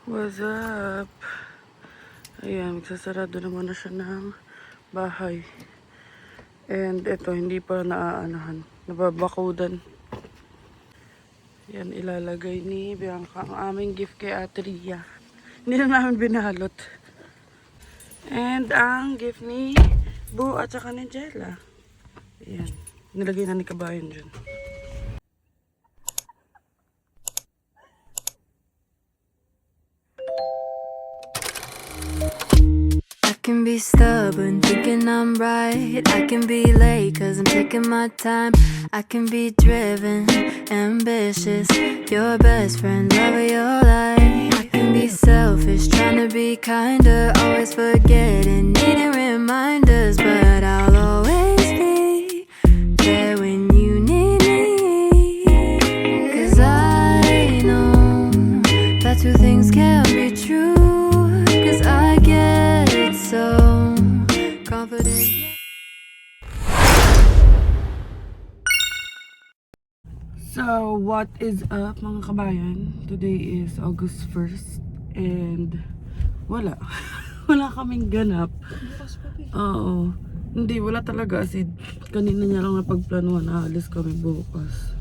What's up? Ayan, magsasarado naman na siya ng bahay. And ito, hindi pa naaanahan. Nababakudan. Yan, ilalagay ni Bianca ang aming gift kay Ate Ria. Hindi na namin binalot. And ang gift ni Bu at saka ni Jella. Ayan, nilagay na ni Kabayan dyan. I can be stubborn, thinking I'm right. I can be late, cause I'm taking my time. I can be driven, ambitious, your best friend, love of your life. I can be selfish, trying to be kinder, always forgetting, needing reminders. But I'll always be there when you need me. Cause I know that two things can't be true. Cause I get so confident. So, what is up mga kabayan? Today is August 1st and wala. Wala kaming ganap. Oo. Hindi, wala talaga. Kasi kanina niya lang napagplanuhan na alis kami bukas.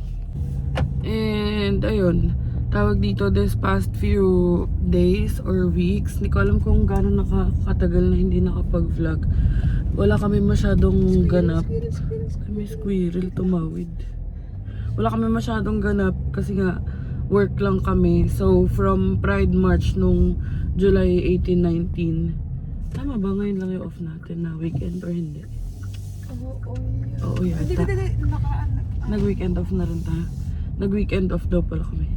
And ayun, tawag dito this past few days or weeks, hindi ko alam kung gano'n nakakatagal na hindi nakapag-vlog. Wala kami masyadong ganap. May squirrel tumawid. Wala kami masyadong ganap kasi nga work lang kami. So from Pride March nung July 18-19, tama ba ngayon lang yung off natin na weekend or hindi? Oo yata. Nag-weekend off na rin tayo. Nag-weekend off daw pala kami.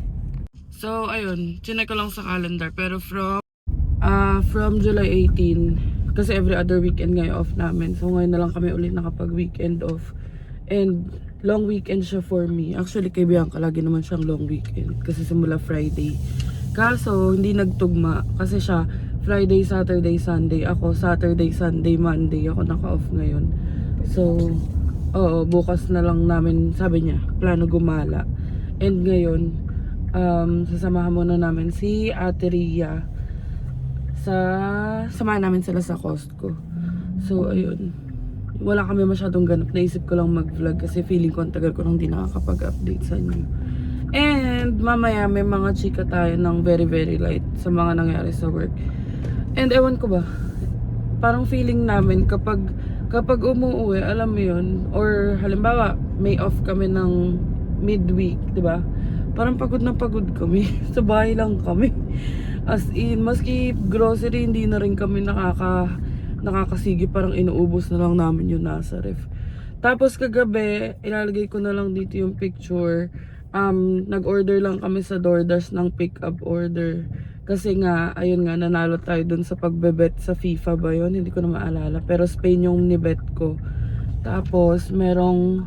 So ayun, chinek ko lang sa calendar pero from July 18 kasi every other weekend ngayon off namin. So ngayon na lang kami ulit nakapag-weekend off. And long weekend siya for me. Actually kay Bianca lagi naman siyang long weekend kasi simula Friday. Kaso hindi nagtugma kasi siya Friday, Saturday, Sunday. Ako Saturday, Sunday, Monday. Ako naka-off ngayon. So oo, bukas na lang namin, sabi niya, plano gumala. And ngayon sasamahan muna namin si Ate Ria samahan namin sila sa Costco. So ayun, wala kami masyadong ganap. Naisip ko lang mag-vlog kasi feeling ko ang tagal ko nang di nakakapag-update sa inyo. And mamaya may mga chika tayo ng very very light sa mga nangyari sa work. And ewan ko ba, parang feeling namin kapag umuuwi, alam mo yun, or halimbawa may off kami ng midweek, di ba? Parang pagod na pagod kami. Sa bahay lang kami. As in, maski grocery hindi na rin kami nakakasigi, parang inuubos na lang namin yung nasa ref. Tapos kagabi, ilalagay ko na lang dito yung picture. Nag-order lang kami sa DoorDash ng pick-up order. Kasi nga, ayun nga, nanalo tayo dun sa pagbebet sa FIFA ba yun? Hindi ko na maalala. Pero Spain yung nibet ko. Tapos, merong...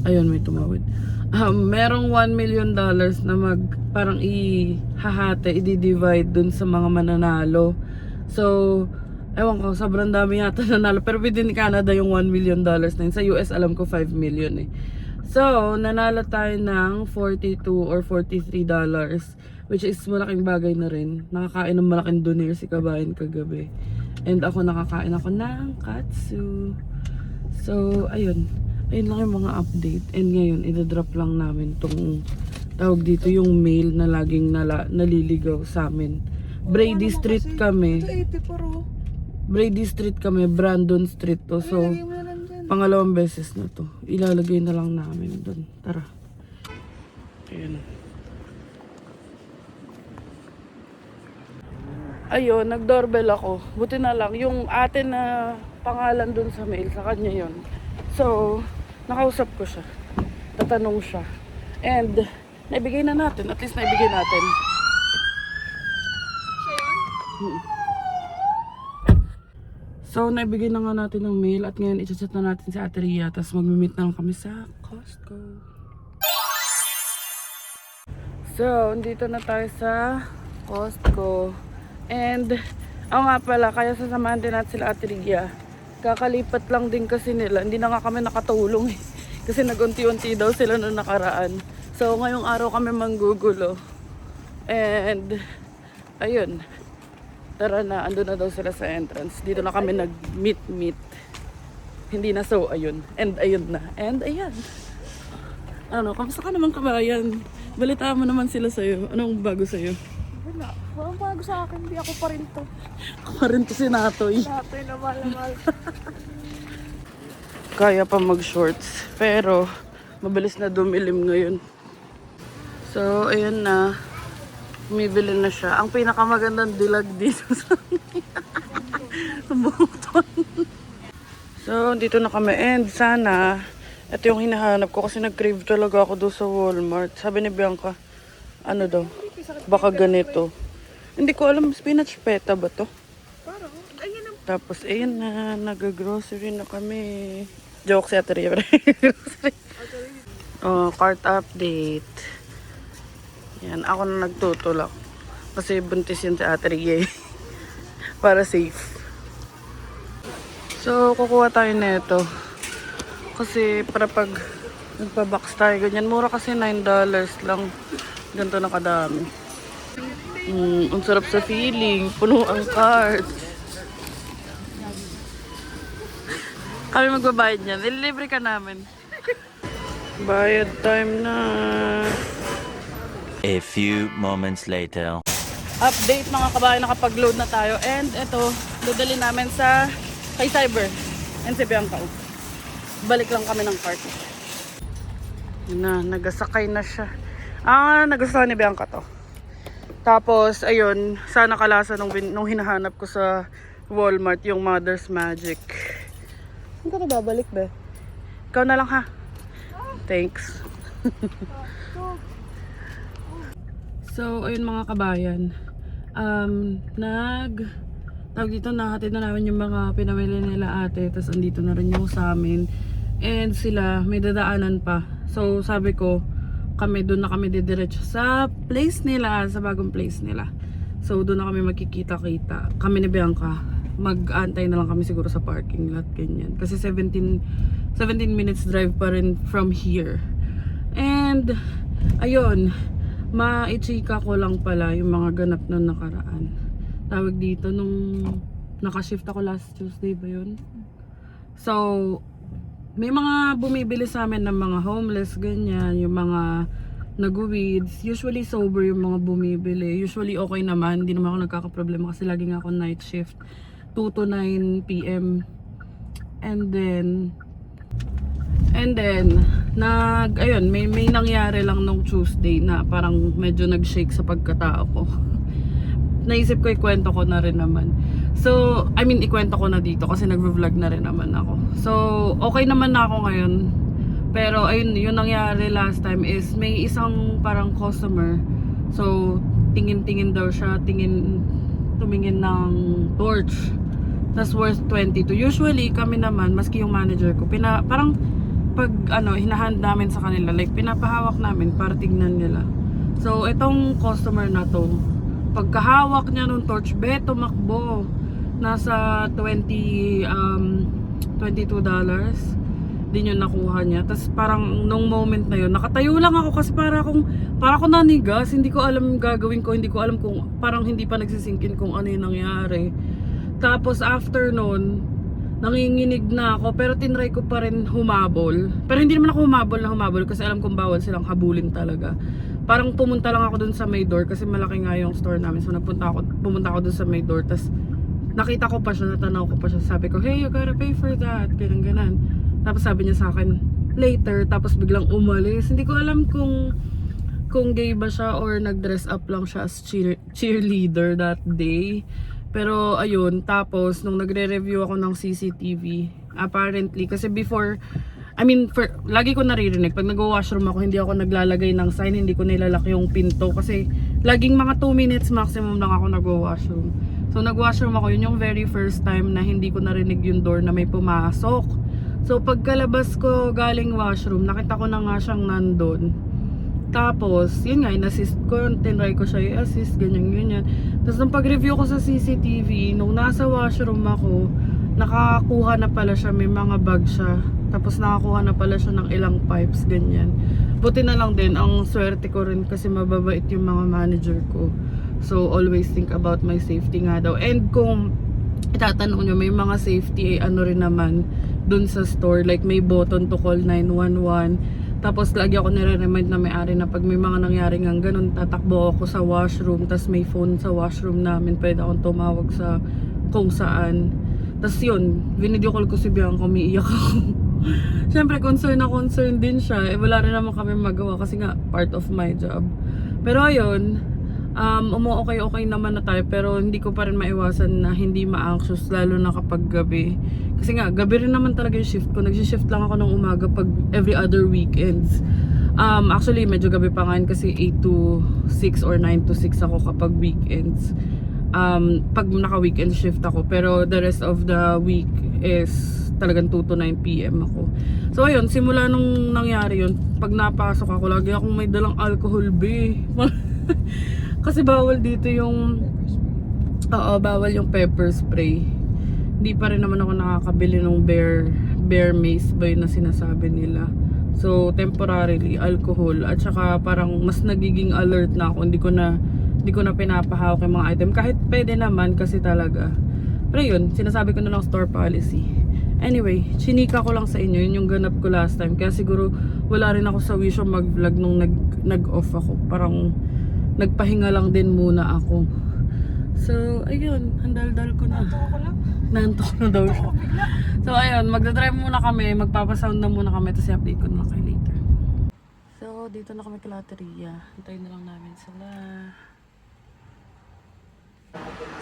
Ayun, may tumawid. Merong $1 million na parang ihahate, i-divide dun sa mga mananalo. So, ewan ko, sobrang dami yata nanalo. Pero within Canada yung $1 million na yun. Sa US, alam ko 5 million eh. So, nanalo tayo ng $42 or $43, which is malaking bagay na rin. Nakakain ng malaking doner si Kabayan kagabi. And ako nakakain ako ng katsu. So, ayun. Ayun lang yung mga update. And ngayon, idadrop lang namin tong tawag dito yung mail na laging naliligaw sa amin. Brady Street kami. Brady Street kami, Brandon Street to. So, pangalawang beses na to. Ilalagay na lang namin doon. Tara. Ayan. Ayun, nag-doorbell ako. Buti na lang. Yung atin na pangalan doon sa mail, sa kanya yon. So, nakausap ko siya. Tatanong siya. And, naibigay na natin. At least naibigay natin. So, naibigay na nga natin ng mail. At ngayon, i-chat na natin si Ate Ria. Tapos mag-meet na lang kami sa Costco. So, dito na tayo sa Costco. And, nga pala, kaya sasamahan din natin sila Ate Ria. Kakalipat lang din kasi nila. Hindi na nga kami nakatulong eh. Kasi nagunti-unti daw sila na nakaraan. So ngayong araw kami manggugulo. And, ayun. Tara na, ando na daw sila sa entrance. Dito na kami nag-meet. Hindi na so, ayun. And ayun na. And ayan. Ano, kamusta ka naman kabayan? Balitaan mo naman sila sa'yo. Anong bago sa'yo? Wala. Walang bago sa akin. Hindi ako pa rin to. Ako pa rin to si Natoy. Natoy na mahal. Kaya pa mag-shorts. Pero, mabilis na dumilim ngayon. So, ayan na. Bumibili na siya. Ang pinakamagandang dilag dito sa Bukton. So, dito na kami. And sana, ito yung hinahanap ko kasi nag-crave talaga ako doon sa Walmart. Sabi ni Bianca, ano daw? Baka ganito. Hindi ko alam, spinach peta ba to? Parang, ayun ang Tapos, ayun na, nag-grocery na kami. Joke si Ate Ria. Oh, cart update. Yan, ako na nagtutulak. Kasi buntis yun si Ate Ria. Para safe. So, kukuha tayo nito. Kasi para pag nagpa-box tayo, ganyan. Mura kasi $9 lang. Ganito na kadami. Ang sarap sa feeling. Puno ang cart. Kami magbabayad niyan. Ililibre ka namin. Bayad time na. A few moments later. Update mga kabayan, nakapag-load na tayo. And ito, dudali namin sa kay Cyber and si Bianca. Balik lang kami ng cart. Yun na, nagasakay na siya. Nagustuhan ni Bianca to. Tapos, ayun, sana kalasa nung hinahanap ko sa Walmart, yung Mother's Magic. Saan ka na babalik, be? Ikaw na lang, ha? Thanks. So, ayun mga kabayan. Tawag dito, nahatid na namin yung mga pinamili nila ate. Tapos andito na rin yung sa amin. And sila, may dadaanan pa. So, sabi ko, doon na kami didiretso sa place nila, sa bagong place nila. So, doon na kami magkikita-kita. Kami ni Bianca, mag-antay na lang kami siguro sa parking lot, ganyan. Kasi 17 minutes drive pa rin from here. And, ayun, maichika ko lang pala yung mga ganap na nakaraan. Tawag dito, nung nakashift ako last Tuesday ba yun? So, may mga bumibili sa amin ng mga homeless, ganyan, yung mga nag-weeds. Usually sober yung mga bumibili. Usually okay naman, hindi naman ako nagkakaproblema kasi lagi nga ako night shift. 2 to 9 p.m. And then, ayun, may nangyari lang nung Tuesday na parang medyo nag-shake sa pagkatao ko. Naisip ko ikwento ko na rin naman. So, ikwento ko na dito kasi nagvo-vlog na rin naman ako. So, okay naman na ako ngayon. Pero, ayun, yung nangyari last time is may isang parang customer. So, tingin-tingin daw siya, tumingin ng torch. That's worth 22. Usually, kami naman, maski yung manager ko, parang pag hinahand namin sa kanila, like pinapahawak namin para tignan nila. So, itong customer na to, pagkahawak niya nung torch, tumakbo. Nasa $22 din yung nakuha niya. Tapos parang nung moment na yun, nakatayo lang ako kasi para akong nanigas. Hindi ko alam yung gagawin ko. Hindi ko alam kung parang hindi pa nagsisinkin kung ano yung nangyari. Tapos after nun, nanginginig na ako pero tinry ko pa rin humabol. Pero hindi naman ako humabol kasi alam kong bawal silang habulin talaga. Parang pumunta lang ako dun sa may door kasi malaki nga yung store namin. So pumunta ako dun sa may door. Tapos nakita ko pa siya, natanaw ko pa siya. Sabi ko, hey, you gotta pay for that. Ganun. Tapos sabi niya sa akin, later. Tapos biglang umalis. Hindi ko alam kung gay ba siya or nag-dress up lang siya as cheerleader that day. Pero ayun, tapos nung nagre-review ako ng CCTV, apparently, kasi before, lagi ko naririnig, pag nag-washroom ako, hindi ako naglalagay ng sign, hindi ko nilalak yung pinto, kasi laging mga 2 minutes maximum lang ako nag-washroom. So nag-washroom ako, yun yung very first time na hindi ko narinig yung door na may pumasok. So pagkalabas ko galing washroom, nakita ko na nga siyang nandun. Tapos, yun nga, in-assist ko, tinry ko siya i-assist, ganyan. Tapos nung pag-review ko sa CCTV, nung nasa washroom ako, nakakuha na pala siya, may mga bag siya. Tapos nakakuha na pala siya ng ilang pipes, ganyan. buti na lang din, ang swerte ko rin kasi mababait yung mga manager ko. So, always think about my safety nga daw. And kung itatanong nyo, may mga safety ano rin naman dun sa store. Like may button to call 911. Tapos lagi ako nire-remind na may-ari na pag may mga nangyari nga ganun, tatakbo ako sa washroom. Tapos may phone sa washroom namin. Pwede akong tumawag sa kung saan. Tapos yun, video call ko si Bianca, umiiyak ako. Siyempre concern na concern din siya. Eh wala rin naman kami magawa kasi nga part of my job. Pero ayun, okay naman na tayo, pero hindi ko pa rin maiwasan na hindi ma-anxious lalo na kapag gabi. Kasi nga, gabi rin naman talaga yung shift ko. Nag-shift lang ako ng umaga pag every other weekends. Actually, medyo gabi pa ngayon kasi 8 to 6 or 9 to 6 ako kapag weekends. Pag naka-weekend shift ako, pero the rest of the week is talagang 2 to 9 PM ako. So ayun, simula nung nangyari yun, pag napasok ako, lagi akong may dalang alcohol, be. Kasi bawal dito yung bawal yung pepper spray. Hindi pa rin naman ako nakakabili ng bear mace ba yun na sinasabi nila. So temporarily alcohol, at saka parang mas nagiging alert na ako. Hindi ko na pinapahawak yung mga item kahit pwede naman kasi talaga. Pero yun, sinasabi ko na lang store policy. Anyway, chinika ko lang sa inyo, yun yung ganap ko last time. Kaya siguro wala rin ako sa wisyo mag-vlog nung nag-off ako. Parang nagpahinga lang din muna ako. So, ayun, handal-dal ko na. Nantok na daw siya. So, ayun, magdadrive muna kami, magpapasound na muna kami, tapos i-update ko na lang kayo later. So, dito na kami kay Lateria. Hintayin na lang namin sila.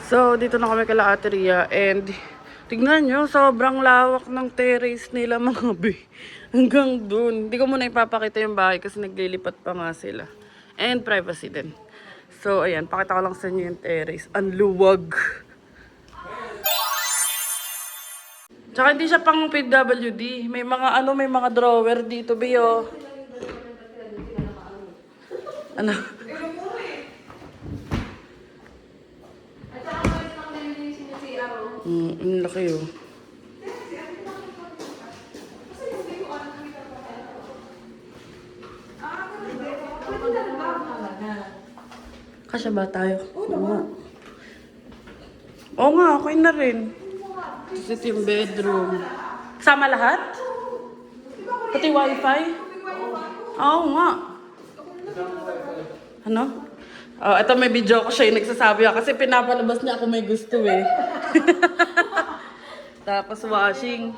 So, dito na kami kay Lateria, and tignan nyo, sobrang lawak ng terrace nila mga be. Hanggang dun. Hindi ko muna ipapakita yung bahay kasi naglilipat pa nga sila. And privacy din. So, ayan, pakita ko lang sa inyo yung terrace. Ang luwag. Tsaka hindi siya pang PWD. May mga drawer dito, Bio. Ano? Ang laki oh. Kasya ba tayo? Oo nga. Oo nga, okay na rin. Ito yung bedroom. Kasama lahat? Pati wifi? Oo nga. Ano? Oh, ito may video ko siya yung nagsasabi ako kasi pinapalabas niya ako may gusto eh. Tapos washing.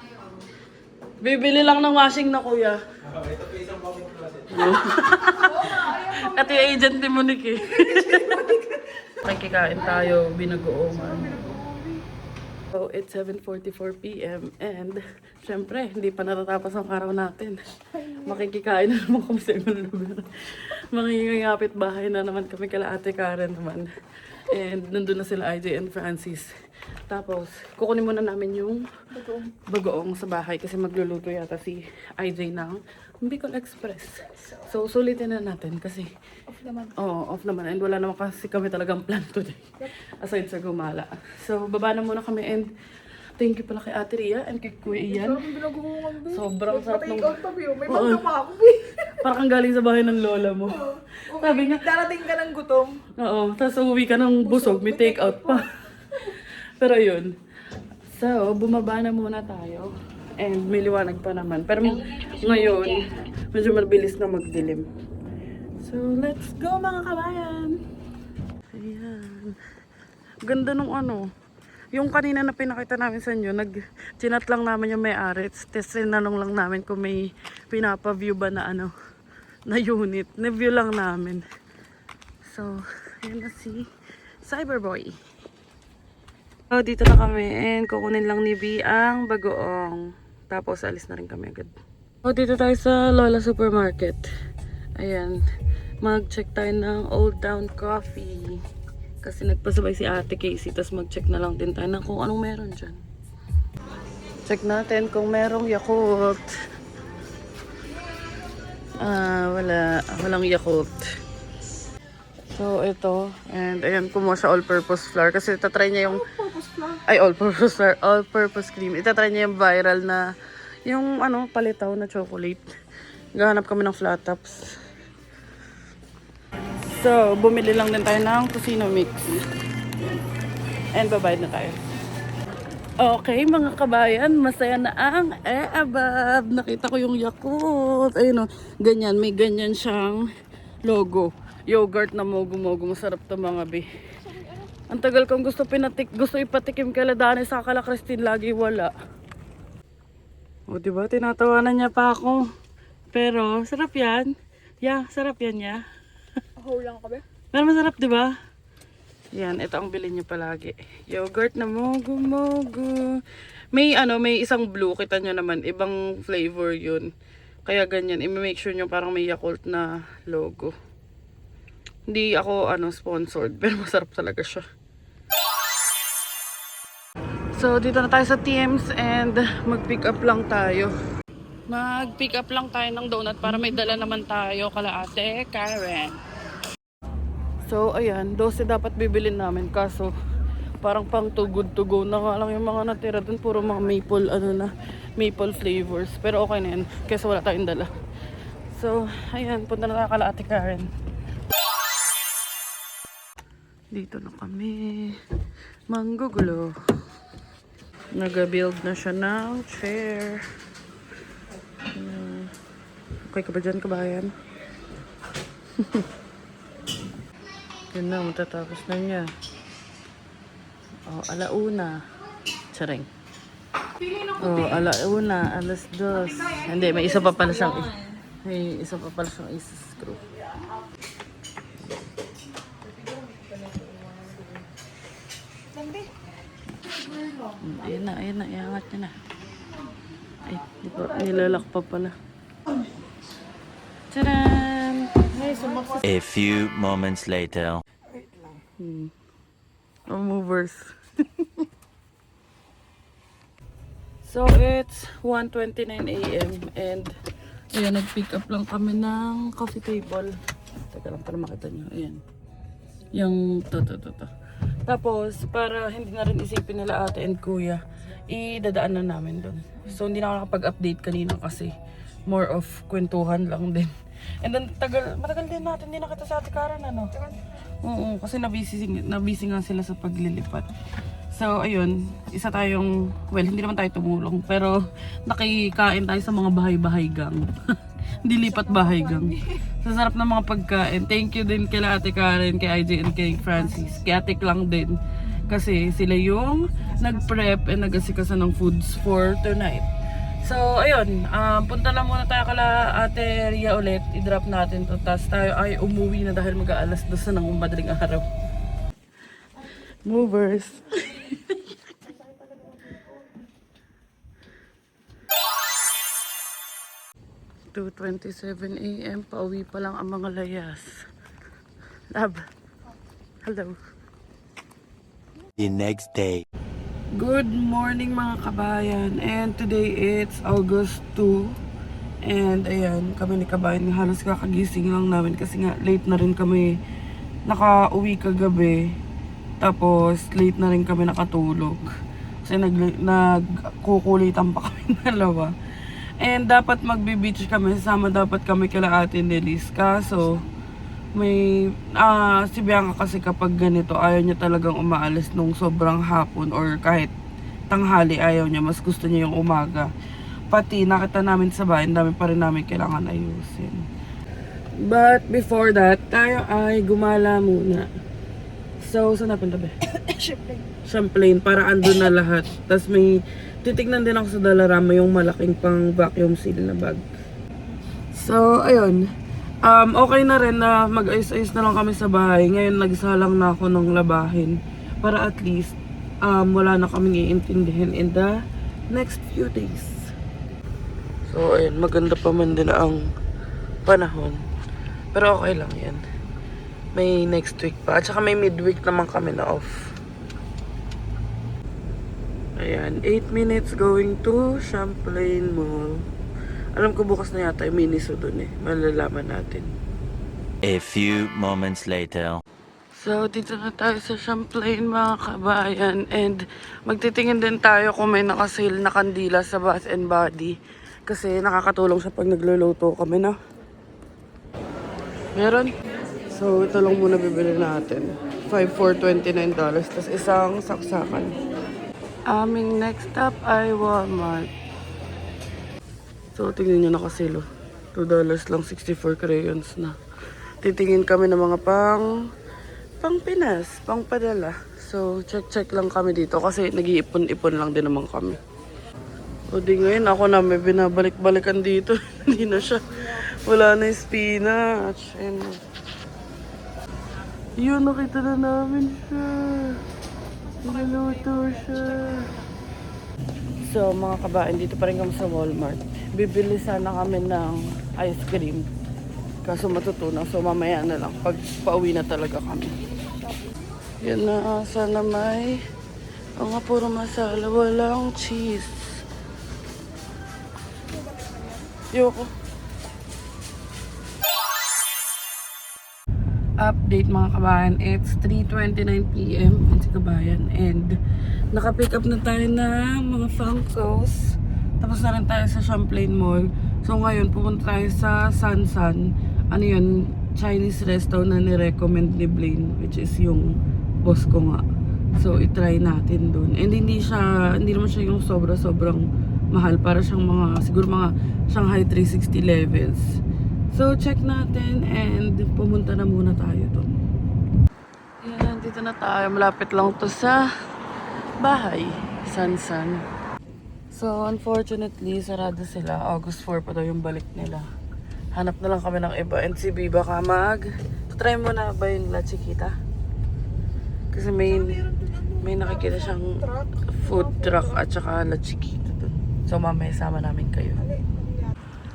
Bibili lang ng washing na kuya. Ito pa isang bakit closet. Ito yung agent ni Monique eh. Kikain tayo, binagoongan. So, it's 7:44 PM and syempre, hindi pa natatapos ang araw natin. Makikikain na naman kami sa ibang lugar. Makikingapit bahay na naman kami kala Ate Karen naman. And nandun na sila IJ and Francis. Tapos, kukunin muna namin yung bagoong sa bahay kasi magluluto yata si IJ ng Bicol Express. So, sulitin na natin kasi Off naman. Oo, off naman. And wala naman kasi kami talagang plan today. Aside sa gumala. So, baba na muna kami and thank you pala kay Ate Ria and kay Kuya Ian. Sarap yung binagungan, be. Sobrang sarap Patay nung... ikaw tabi, oh. May Oo. bangka pa ako, be. Parang kang galing sa bahay ng lola mo. Sabi nga, Darating ka ng gutom. oo, tapos uwi ka ng busog, may take out pa. Pero yun. So, bumaba na muna tayo. And may liwanag pa naman. Pero ngayon, medyo mabilis na magdilim. So, let's go mga kabayan! Ayan. Ganda nung ano. Yung kanina na pinakita namin sa inyo, chinat lang namin yung may-ari. Tapos sinanong lang namin kung may pinapa-view ba na ano, na unit. Na-view lang namin. So, ayan na si Cyberboy. So, dito na kami and kukunin lang ni B ang bagoong. Tapos, alis na rin kami agad. So, dito tayo sa Lola Supermarket. Ayan. Mag-check tayo ng Old Town Coffee. Kasi nagpasabay si Ate Casey. Tapos mag-check na lang din tayo ng kung anong meron dyan. Check natin kung merong Yakult. Wala. Walang Yakult. So, ito. And ayan, kumuha siya all-purpose flour. Kasi itatry niya yung... Ay, all-purpose flour. All-purpose cream. Itatry niya yung viral na... Yung ano, palitaw na chocolate. Gahanap kami ng flat tops. So, bumili lang din tayo ng Tocino mix. And babayad na tayo. Okay, mga kabayan, masaya na ang abab. Nakita ko yung Yakult. Ayun o, ganyan. May ganyan siyang logo. Yogurt na mogo-mogo. Masarap to mga bi. Ang tagal kong gusto ipatikim kay Dani sa kala Christine. Lagi wala. O, diba? Tinatawanan niya pa ako. Pero, sarap yan. Yeah, sarap yan, yeah. Whole lang ka ba? Pero masarap, diba? Yan, ito ang bilhin niyo palagi. Yogurt na mogo-mogo. May isang blue. Kita nyo naman, ibang flavor yun. Kaya ganyan, i-make sure nyo parang may Yakult na logo. Hindi ako, sponsored. Pero masarap talaga siya. So, dito na tayo sa Teams and mag-pick up lang tayo. Mag-pick up lang tayo ng donut para may dala naman tayo kala Ate Karen. So, ayan, 12 dapat bibilin namin. Kaso, parang pang too good to go na nga lang yung mga natira dun. Puro mga maple flavors. Pero okay na yan, kasi wala tayong dala. So, ayan, punta na tayo kala Ate Karen. Dito na kami. Manggugulo. Nag-build na siya ng chair. Okay ka ba dyan, kabayan? Yun na, matatapos na niya. Oh, alauna. Charing. Oh, alauna, alas dos. Hindi, may isa pa pala siyang isa-screw. Ayun na, iangat niya na. Ay, di pa, nilalak pa pala. Tadaan! A few moments later. Movers. So, it's 1:29 AM and ayan, nag-pick up lang kami ng coffee table. Teka lang para makita nyo. Ayan. Yung to. Tapos, para hindi na rin isipin nila ate and kuya, idadaan na namin doon. So, hindi na ako nakapag-update kanina kasi more of kwentuhan lang din. And then, matagal din natin din nakita sa ate Karen, ano? Oo, kasi nabisi nga sila sa paglilipat. So, ayun, isa tayong, well, hindi naman tayo tumulong, pero nakikain tayo sa mga bahay-bahay gang. Hindi lipat bahay gang. Sa sarap ng mga pagkain. Thank you din kay ate Karen, kay IJ and kay Francis. Kay ate lang din. Kasi sila yung nag-prep and nag-asikaso ng foods for tonight. So, ayun. Punta lang muna tayo kala ate Ria ulit. I-drop natin to. Tapos tayo ay umuwi na dahil mag-aalas 2 na ng madaling araw. Movers. (2:27 AM) pauwi pa lang ang mga layas. Lab. Hello. The next day. Good morning mga kabayan. And today it's August 2. And ayan, kami ni kabayan halos kakagising lang namin kasi nga late na rin kami nakauwi kagabi. Tapos late na rin kami nakatulog. Kasi nagkukulitan pa kami dalawa. And dapat magbe-beach kami, sama dapat kami kila ate Nelis. Kaso, si Bianca kasi kapag ganito, ayaw niya talagang umaalis nung sobrang hapon or kahit tanghali ayaw niya. Mas gusto niya yung umaga. Pati nakita namin sa bahay, dami pa rin namin kailangan ayusin. But before that, tayo ay gumala muna. So, saan napunta ba? Champlain, para andun na lahat. Tapos may titignan din ako sa Dalarama yung malaking pang vacuum seal na bag. So, ayun. Okay na rin na mag-ayos-ayos na lang kami sa bahay. Ngayon, nagsalang na ako ng labahin. Para at least, wala na kaming iintindihin in the next few days. So, ayun. Maganda pa man din ang panahon. Pero okay lang yan. May next week pa. At saka may midweek naman kami na off. Ayan, 8 minutes going to Champlain Mall. Alam ko bukas na yata yung Miniso dun eh. Malalaman natin. A few moments later. So, dito na tayo sa Champlain mga kabayan. And magtitingin din tayo kung may nakasale na kandila sa Bath and Body. Kasi nakakatulong siya pag nagluluto kami na. Meron. So, ito lang muna bibili natin. 5 for $29. Tapos isang saksakan. Aming next stop ay Walmart. So, tingnan nyo nakasilo. $2 lang, 64 crayons na. Titingin kami ng mga pang Pinas, pang padala. So, check lang kami dito kasi nag-iipon-ipon lang din naman kami. O di ngayon, ako na may binabalik-balikan dito. Hindi na siya. Wala na yung spinach. And, yun, nakita na namin siya. Niluluto siya. So, mga kabain, dito pa rin kami sa Walmart. Bibili sana kami ng ice cream. Kaso matutunaw. So, mamaya na lang. Pag pauwi na talaga kami. Yan na. Sana may... O nga, puro masala. Walang cheese. Yoko. Update mga kabayan. It's 3:29 PM. Yan si kabayan. And naka-pick up na tayo ng mga Funkos. Tapos na rin tayo sa Champlain Mall. So ngayon, pupunta tayo sa Sansan. Ano yun? Chinese resto na ni-recommend ni Blaine. Which is yung boss ko nga. So, itry natin dun. And hindi naman siya yung sobrang mahal. Para siyang siguro mga Shanghai 360 levels. So, check natin and pumunta na muna tayo dun. Yan, dito na tayo. Malapit lang to sa bahay. Sansan. So, unfortunately, sarado sila. August 4 pa daw yung balik nila. Hanap na lang kami ng iba. And si Biba ka try mo na ba yung La Chiquita? Kasi may nakikita siyang food truck at saka La Chiquita dun. So, mamaya sama namin kayo.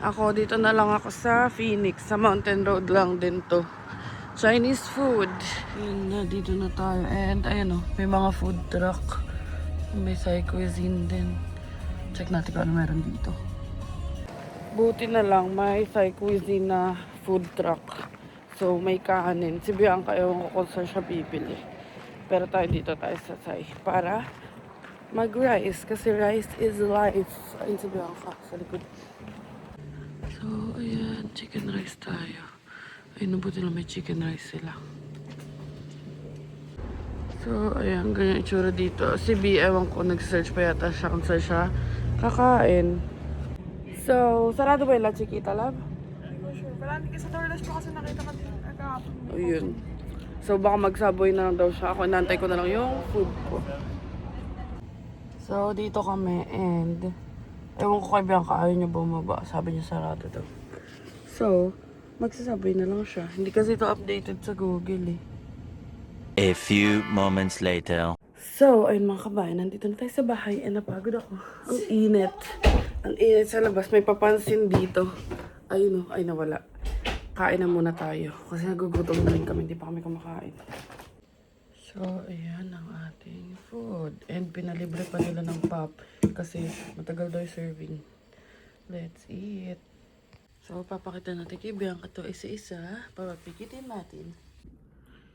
Ako, dito na lang ako sa Phoenix. Sa Mountain Road lang din to. Chinese food. Yun na, dito na tayo. And, ayan o, may mga food truck. May Thai cuisine din. Check natin kung ano meron dito. Buti na lang, may Thai cuisine na food truck. So, may kanin. Si Bianca, ewan ko kung saan siya bibili. Pero tayo dito tayo sa Thai. Para mag-rice. Kasi rice is life. Ayun si Bianca sa likod. So, ayan. Chicken rice tayo. Ayun, buti lang may chicken rice sila. So, ayan. Ganyan itsura dito. Si B, ewan ko, nag-search pa yata siya kung saan siya kakain. So, sarado ba yung La Chiquita, love? Hindi ko sure. Wala, hindi sa Torres ko kasi nakita ka din kahapon. Ayun. So, baka mag-Subway na lang daw siya. Ako, nantay ko na lang yung food ko. So, dito kami and ewan ko kay Bianca, ayaw niya bumaba. Sabi niya sarado daw. So, magsasabay na lang siya. Hindi kasi ito updated sa Google eh. A few moments later. So, ayun mga kabayan, nandito na tayo sa bahay and napagod ako. Ang init. Ang init sa labas. May papansin dito. Ayun o, ay nawala. Kain na muna tayo. Kasi nagugutom na rin kami. Hindi pa kami kumakain. So, ayan ang ating food. And pinalibre pa nila ng pop. Kasi matagal daw yung serving. Let's eat. So, papakita natin kay Bianca to isa-isa. Papapikitin natin.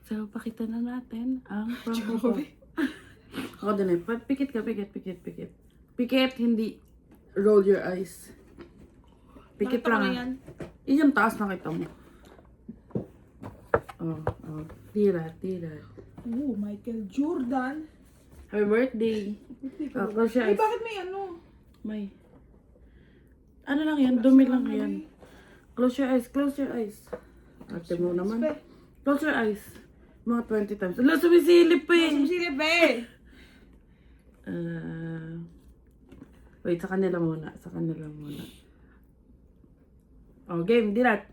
So, pakita na natin ang Funko Pop. Ako din eh. Pikit ka, pikit. Pikit, hindi. Roll your eyes. Pikit Nakita ko lang. na yan. Yung taas nakita mo. Oh. Tira. Oh, Michael Jordan. Happy birthday. Close your Ay, eyes. bakit may ano? May. Ano lang yan? Dumi lang yan. Close your eyes. Ate mo naman. Spe. Close your eyes. Mga 20 times. Ala, sumisilip pa eh. Sumisilip eh. Wait, sa kanila muna. Oh, game. Dilat.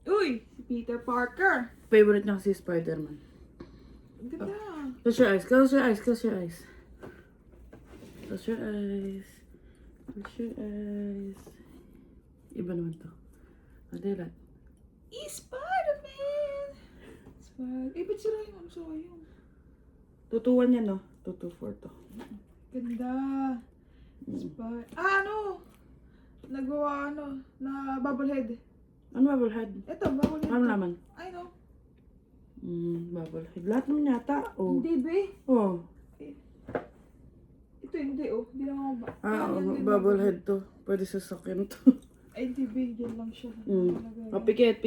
Uy, si Peter Parker. Favorite niya kasi Spider-Man. Ang ganda. Close your eyes. Close your eyes. Iba naman to. Dilat. Spider-Man. Ba't sila yung ano sa kayo? Tutuwan yan, no? 224 to. Ganda. Ano? Nagawa na bubblehead. Ano bubblehead? Ito, bubblehead. Ano naman? Ay, no. Bubblehead. Lahat naman yata. Oh. Hindi, be. Oh. Ito hindi oh. Hindi naman ba? Bubble head to. Pwede sa sakin to. Ay, hindi bigyan lang siya. Pikit.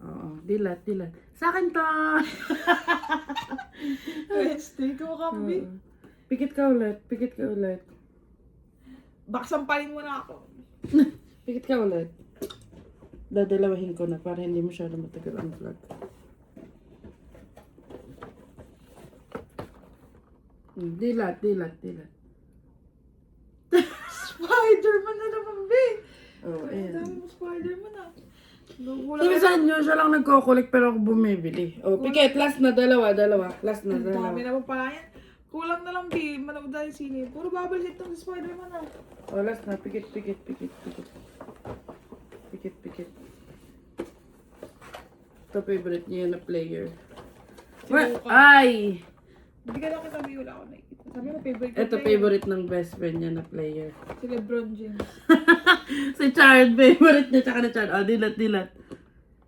Oo, dilat. Sa akin to! Wednesday, kumakambi. Pikit ka ulit. Baka sampalin mo na ako. Pikit ka ulit. Dadalawahin ko na para hindi masyado matagal ang vlog. Dilat. Spider-Man na naman, babe. Oh, Ang ayan. dami mo Spider-Man ah. Wala Minsan nyo siya lang nagkukulik pero ako bumibili. Oh, pikit. Last na dalawa. Last na Ang dalawa. dami na pa pala yan. Kulang na lang, babe. Manood tayo sine. Puro bubble hit tong Spider-Man ah. Oh, last na. Pikit. Ito favorite niya na player. Luka. Ay! Bigyan lang kita, babe. Wala ako nakikita. Sabi mo, favorite ko Ito player. favorite ng best friend niya na player. Si Lebron James. Si Chard, favorite niya. Tsaka na Chard. Oh, dilat.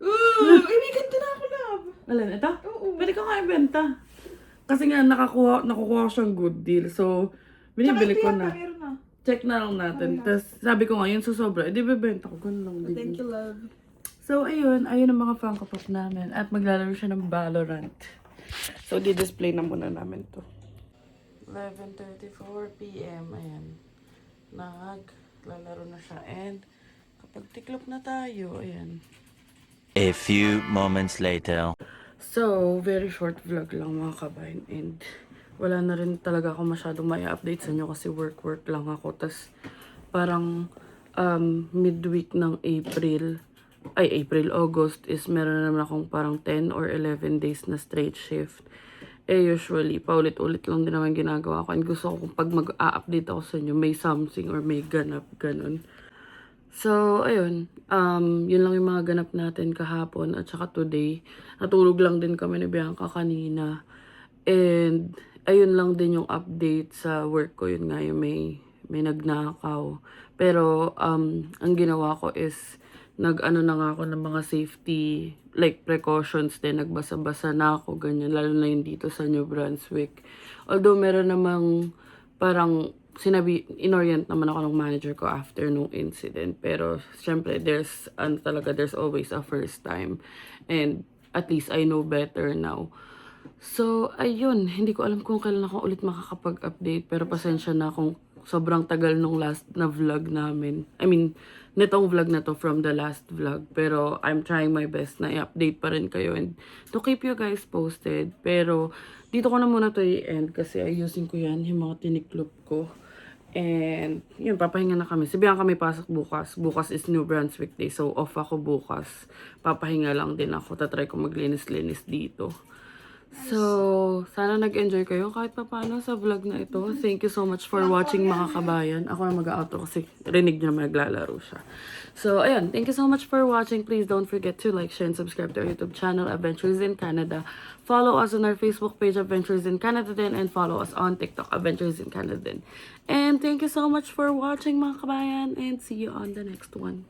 Ooh! Ay, may ganda na ako, love. Alin, ito? Oo. Pwede ko nga ibenta. Kasi nga, nakukuha ko siyang good deal. So, binibili ko na. Meron na. Check na lang natin. Tapos, sabi ko nga, yun susobra. Edi, bibenta ko. Ganun lang din. Thank you, love. So, ayun ang mga Funko Pop namin. At maglalaro siya ng Valorant. So, di-display na muna namin to. 11:34 p.m. Ayan. Naglalaro na siya. And, kapag tiklop na tayo, ayan. A few moments later. So, very short vlog lang mga kabayan. And, wala na rin talaga ako masyadong may update sa inyo kasi work lang ako. Tas, parang midweek ng August is meron na naman akong parang 10 or 11 days na straight shift. Usually, paulit-ulit lang din naman ginagawa ko. And gusto ko kung pag mag-a-update ako sa inyo, may something or may ganap, ganun. So, ayun. Yun lang yung mga ganap natin kahapon at saka today. Natulog lang din kami ni Bianca kanina. And, ayun lang din yung update sa work ko. Yun nga yung may nagnakaw. Pero, ang ginawa ko is, nag-ano na nga ako ng mga safety, like precautions din. Nagbasa-basa na ako, ganyan. Lalo na yun dito sa New Brunswick. Although, meron namang parang inorient naman ako ng manager ko after nung incident. Pero, syempre, there's always a first time. And, at least I know better now. So, ayun. Hindi ko alam kung kailan ako ulit makakapag-update. Pero, pasensya na kung sobrang tagal nung last na vlog namin. I mean, nitong vlog na to from the last vlog. Pero, I'm trying my best na i-update pa rin kayo and to keep you guys posted. Pero, dito ko na muna to i-end kasi ayusin ko yan, yung mga tiniklop ko. And, yun, papahinga na kami. Sabihan kami pasok bukas. Bukas is New Brunswick Day. So, off ako bukas. Papahinga lang din ako. Tatry ko maglinis-linis dito. So, sana nag-enjoy kayo kahit pa paano sa vlog na ito. Thank you so much for watching mga kabayan. Ako na mag-outro kasi rinig nyo na naglalaro siya. So, ayun. Thank you so much for watching. Please don't forget to like, share, and subscribe to our YouTube channel, Adventures in Canada. Follow us on our Facebook page, Adventures in Canada din. And follow us on TikTok, Adventures in Canada din. And thank you so much for watching mga kabayan. And see you on the next one.